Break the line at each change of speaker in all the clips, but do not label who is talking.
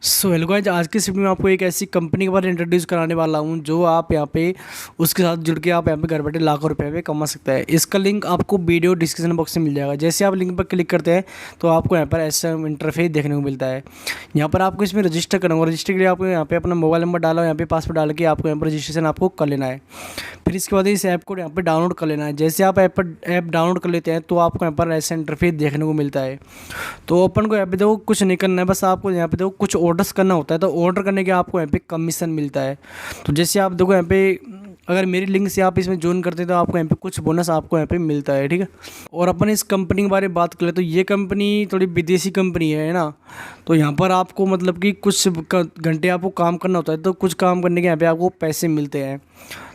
So hello guys, आज की इस वीडियो में आपको एक ऐसी कंपनी के बारे में इंट्रोड्यूस कराने वाला हूं जो आप यहां पे उसके साथ जुड़ के आप यहां पे घर बैठे लाखों रुपए पे कमा सकते हैं। इसका लिंक आपको वीडियो डिस्क्रिप्शन बॉक्स में मिल जाएगा। जैसे आप लिंक पर क्लिक करते हैं तो आपको यहां पर ऐसा इंटरफेस देखने को मिलता है। यहां पर आपको इसमें रजिस्टर करना होगा। रजिस्टर के लिए आपको यहां पे अपना मोबाइल नंबर डालो, यहाँ पे पासवर्ड डाल के आपको यहाँ पर रजिस्ट्रेशन आपको कर लेना है। फिर इसके बाद इस ऐप को यहाँ पे डाउनलोड कर लेना है। जैसे आप ऐप डाउनलोड कर लेते हैं तो आपको यहाँ पर ऐसा इंटरफेस देखने को मिलता है। तो अपन को यहाँ पे देखो कुछ नहीं करना है, बस आपको यहाँ पे देखो कुछ ऑर्डर्स करना होता है। तो ऑर्डर करने के आपको यहाँ पे कमीशन मिलता है। तो जैसे आप देखो यहाँ पे अगर मेरी लिंक से आप इसमें ज्वाइन करते हैं तो आपको यहाँ पे कुछ बोनस आपको यहाँ पे मिलता है, ठीक है। और अपन इस कंपनी के बारे में बात करें तो ये कंपनी थोड़ी विदेशी कंपनी है ना। तो यहाँ पर आपको मतलब कि कुछ घंटे आपको काम करना होता है, तो कुछ काम करने के यहाँ पे आपको पैसे मिलते हैं।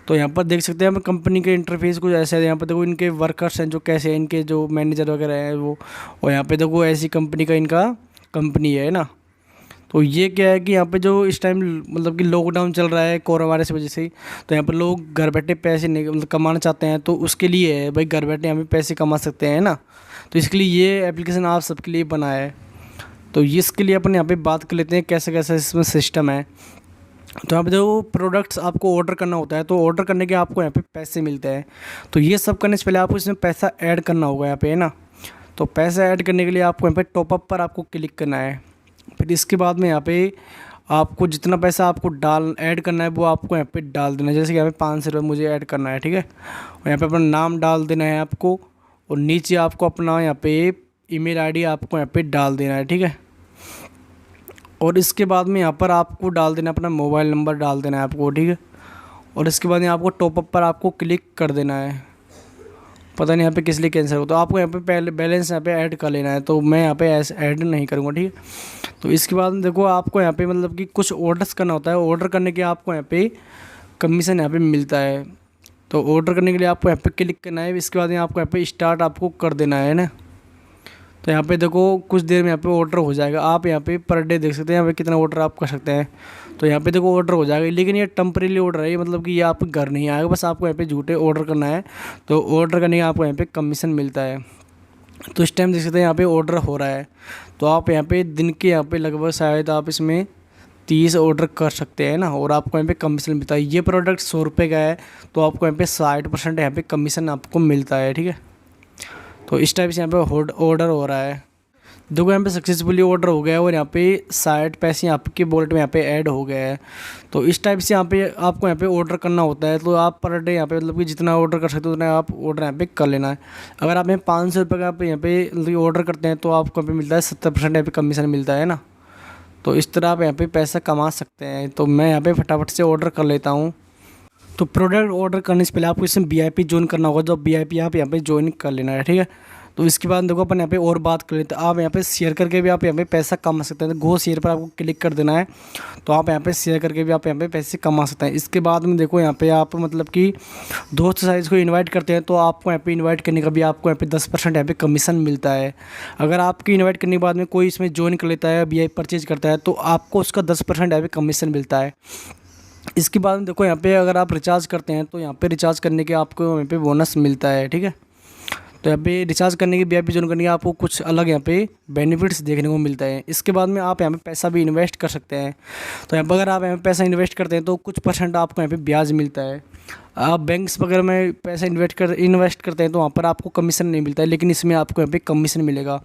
तो यहाँ पर देख सकते हैं हम कंपनी के इंटरफेस कुछ ऐसे है। यहाँ पर देखो इनके वर्कर्स हैं जो कैसे हैं, इनके जो मैनेजर वगैरह हैं वो। और यहाँ पे देखो ऐसी कंपनी का इनका कंपनी है ना। तो ये क्या है कि यहाँ पे जो इस टाइम मतलब कि लॉकडाउन चल रहा है कोरोना वायरस की वजह से, तो यहाँ पर लोग घर बैठे पैसे नहीं मतलब कमाना चाहते हैं। तो उसके लिए है भाई, घर बैठे यहाँ पे पैसे कमा सकते हैं ना। तो इसके लिए ये एप्लीकेशन आप सबके लिए बना है। तो इसके लिए अपन यहाँ पे बात कर लेते हैं कैसे कैसे इसमें सिस्टम है। तो यहाँ पे जो प्रोडक्ट्स आपको ऑर्डर करना होता है, तो ऑर्डर करने के आपको यहाँ पे पैसे मिलते हैं। तो ये सब करने से पहले आपको इसमें पैसा ऐड करना होगा यहाँ पे, है ना। तो पैसा ऐड करने के लिए आपको यहाँ पे टॉपअप पर आपको क्लिक करना है। फिर इसके बाद में यहाँ पे आपको जितना पैसा आपको ऐड करना है वो आपको यहाँ पे डाल देना है। जैसे कि यहाँ पे 500 रुपये मुझे ऐड करना है, ठीक है। और यहाँ पे अपना नाम डाल देना है आपको, और नीचे आपको अपना यहाँ पे ईमेल आईडी आपको यहाँ पे डाल देना है, ठीक है। और इसके बाद में यहाँ पर आपको डाल देना अपना मोबाइल नंबर डाल देना है आपको, ठीक है। और इसके बाद यहाँ आपको टॉपअप पर आपको क्लिक कर देना है। पता नहीं यहाँ पे किस लिए कैंसिल हो, तो आपको यहाँ पे पहले बैलेंस यहाँ पे ऐड कर लेना है। तो मैं यहाँ पे ऐसे ऐड नहीं करूँगा, ठीक है। तो इसके बाद देखो आपको यहाँ पे मतलब कि कुछ ऑर्डर्स करना होता है। ऑर्डर करने के आपको यहाँ पे कमीशन यहाँ पे मिलता है। तो ऑर्डर करने के लिए आपको यहाँ पे क्लिक करना है। इसके बाद यहाँ आपको यहाँ पे स्टार्ट आपको कर देना है ना। तो यहाँ पे देखो कुछ देर में यहाँ पे ऑर्डर हो जाएगा। आप यहाँ पे पर डे देख सकते हैं यहाँ पे कितना ऑर्डर आप कर सकते हैं। तो यहाँ पे देखो ऑर्डर हो जाएगा, लेकिन ये टेम्परेरी ऑर्डर है, ये मतलब कि ये आप घर नहीं आएगा, बस आपको यहाँ पे झूठे ऑर्डर करना है। तो ऑर्डर करने का आपको यहाँ पे कमीशन मिलता है। तो इस टाइम देख सकते हैं यहाँ पे ऑर्डर हो रहा है। तो आप यहाँ पे दिन के यहाँ पे लगभग शायद आप इसमें 30 ऑर्डर कर सकते हैं ना, और आपको यहाँ पे कमीशन मिलता है। ये प्रोडक्ट 100 रुपये का है, तो आपको यहाँ पे 60% यहाँ पे कमीशन आपको मिलता है, ठीक है। तो इस टाइप से यहाँ पे ऑर्डर हो रहा है। देखो यहाँ पे सक्सेसफुली ऑर्डर हो गया है, और यहाँ पे 60 पैसे आपके वॉलेट में यहाँ पे ऐड हो गया है। तो इस टाइप से यहाँ पे आपको यहाँ पे ऑर्डर करना होता है। तो आप पर डे यहाँ पे मतलब कि जितना ऑर्डर कर सकते हो उतना आप ऑर्डर यहाँ पे कर लेना है। अगर आप यहाँ 500 रुपये का आप यहाँ पे मतलब ऑर्डर करते हैं तो आपको यहाँ पे मिलता है 70% यहाँ पे कमीशन मिलता है ना। तो इस तरह आप यहाँ पे पैसा कमा सकते हैं। तो मैं यहाँ पे फटाफट से ऑर्डर कर लेता हूँ। तो प्रोडक्ट ऑर्डर करने से पहले आपको इसमें VIP ज्वाइन करना होगा। जो VIP आप यहाँ पे ज्वाइन कर लेना है, ठीक है। तो इसके बाद देखो अपन यहाँ पे और बात कर लेते हैं। आप यहाँ पे शेयर करके भी आप यहाँ पे पैसा कमा सकते हैं। तो गो शेयर पर आपको क्लिक कर देना है। तो आप यहाँ पे शेयर करके भी आप यहाँ पे पैसे कमा सकते हैं। इसके बाद में देखो यहाँ पे आप मतलब कि दोस्त साइज को इन्वाइट करते हैं, तो आपको यहाँ पे इन्वाइट करने का भी आपको यहाँ पे 10% यहाँ पे कमीशन मिलता है। अगर आपकी इन्वाइट करने के बाद में कोई इसमें ज्वाइन कर लेता है, VIP परचेज करता है, तो आपको उसका 10% यहाँ पे कमीशन मिलता है। इसके बाद में देखो यहाँ पे अगर आप रिचार्ज करते हैं तो यहाँ पे रिचार्ज करने के आपको यहाँ पे बोनस मिलता है, ठीक है। तो यहाँ पे रिचार्ज करने की VIP ज्वाइन करने के आपको कुछ अलग यहाँ पे बेनिफिट्स देखने को मिलता है। इसके बाद में आप यहाँ पे पैसा भी इन्वेस्ट कर सकते हैं। तो यहाँ पर अगर आप यहाँ पे पैसा इन्वेस्ट करते हैं तो कुछ % आपको यहाँ पे ब्याज मिलता है। आप बैंक्स वगैरह में पैसा इन्वेस्ट करते हैं तो वहाँ पर आपको कमीशन नहीं मिलता है, लेकिन इसमें आपको यहाँ पे कमीशन मिलेगा।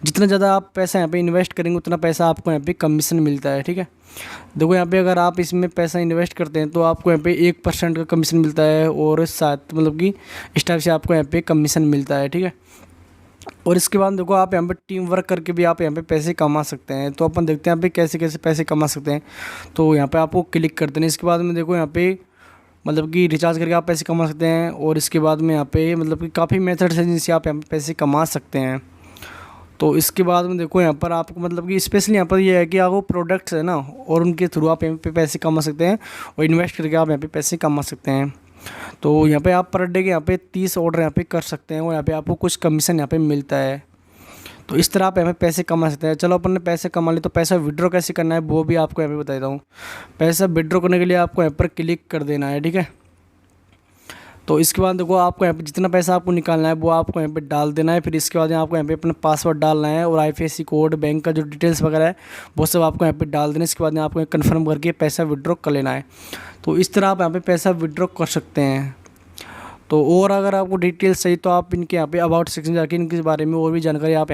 जितना ज़्यादा आप पैसा यहाँ पे इन्वेस्ट करेंगे उतना पैसा आपको यहाँ पे कमीशन मिलता है, ठीक है। देखो यहाँ पे अगर आप इसमें पैसा इन्वेस्ट करते हैं तो आपको यहाँ पे 1% का कमीशन मिलता है, और साथ मतलब कि इस टाइप से आपको यहाँ पे कमीशन मिलता है, ठीक है। और इसके बाद देखो आप यहाँ पे टीम वर्क करके भी आप यहाँ पे पैसे कमा सकते हैं। तो अपन देखते हैं यहाँ पे कैसे कैसे पैसे कमा सकते हैं। तो यहाँ पे आपको क्लिक करते हैं। इसके बाद में देखो यहाँ पे मतलब कि रिचार्ज करके आप पैसे कमा सकते हैं। और इसके बाद में यहाँ पे मतलब कि काफ़ी मेथड्स हैं जिनसे आप यहाँ पे पैसे कमा सकते हैं। तो इसके बाद में देखो यहाँ पर आपको मतलब कि स्पेशली यहाँ पर ये है कि आपको प्रोडक्ट्स है ना, और उनके थ्रू आप यहाँ पे पैसे कमा सकते हैं, और इन्वेस्ट करके आप यहाँ पे पैसे कमा सकते हैं। तो यहाँ पे आप पर डे के यहाँ पे 30 ऑर्डर यहाँ पे कर सकते हैं, और यहाँ पे आपको कुछ कमीशन यहाँ पे मिलता है। तो इस तरह आप यहाँ पे पैसे कमा सकते हैं। चलो अपन ने पैसे कमा लिए, तो पैसा विड्रॉ कैसे करना है वो भी आपको यहाँ पे बता देता हूँ। पैसा विड्रॉ करने के लिए आपको यहाँ पर क्लिक कर देना है, ठीक है। तो इसके बाद देखो आपको यहाँ पे जितना पैसा आपको निकालना है वो आपको यहाँ पे डाल देना है। फिर इसके बाद आपको यहाँ पे अपना पासवर्ड डालना है और IFSC कोड, बैंक का जो डिटेल्स वगैरह है वो सब आपको यहाँ पे डाल देना है। इसके बाद आपको कंफर्म करके पैसा विड्रॉ कर लेना है। तो इस तरह आप यहाँ पे पैसा विड्रॉ कर सकते हैं। तो और अगर आपको डिटेल्स चाहिए तो आप इनके यहाँ पे अबाउट सेक्शन जाके इनके बारे में और भी जानकारी आप